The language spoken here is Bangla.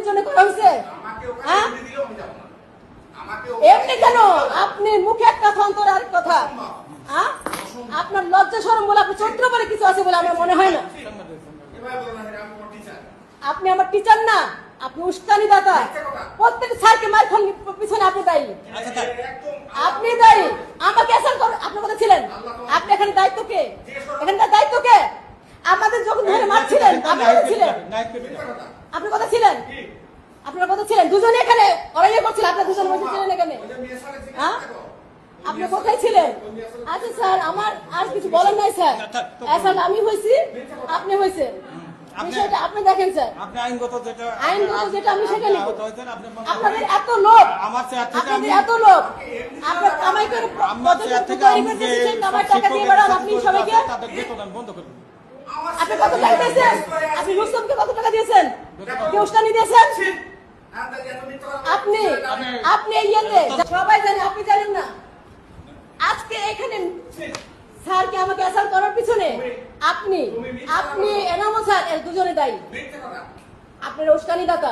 আপনাদের জন্য করা হয়েছে? হ্যাঁ এমনি কেন? আপনি মুখে একটা অন্তরে আরেক কথা। হ্যাঁ আপনার লজ্জা শরম বলে আপনি চরিত্র বলে কিছু আছে বলে আমার মনে হয় না। আপনি আমার টিচার না, আপনি উস্কানি দাতা। প্রত্যেক স্যারকে মার খান পিছনে আপনি দায়ী। আপনি দায়ী। আমাকে অ্যাসাল্ট করেন। আপনার কথা ছিলেন, আপনি এখানে দায়িত্ব কে? এখানকার দায়িত্ব কে? আমাদের যখন ধরে মারছিলেন আপনি কথা ছিলেন, আপনি কথা ছিলেন, আপনার কথা ছিলেন। দুজনে এখানে অরাইয়া করছিলেন, আপনার দুজন বসেছিলেন এখানে। হ্যাঁ আপনি কোথায় ছিলেন? আচ্ছা স্যার, আমার আর কিছু বলার নাই স্যার। অ্যাসাল্ট আমি হয়েছি, আপনি হয়েছেন, বিষয়টা আপনি দেখেন স্যার। আপনি আইনগত যেটা আমি সেটা নিব। আপনাদের এত লোক, আপনাদের এত লোক, আপনার কামাই করে তৈরি করতে সেই কামাই টাকা দিয়ে বেড়ান আপনি সবাইকে। আপনি কত টাকা দিয়েছেন? আপনি রুস্তমকে কত টাকা দিয়েছেন? উস্কানি দিয়েছেন আপনি। আপনি ইয়েতে সবাই জানে, আপনি জানেন না। আজকে এখানে স্যারকে আমাকে অ্যাসাল্ট করার পিছনে আপনি এনামুল স্যার দুজনে দায়ী। আপনার উস্কানি দাতা।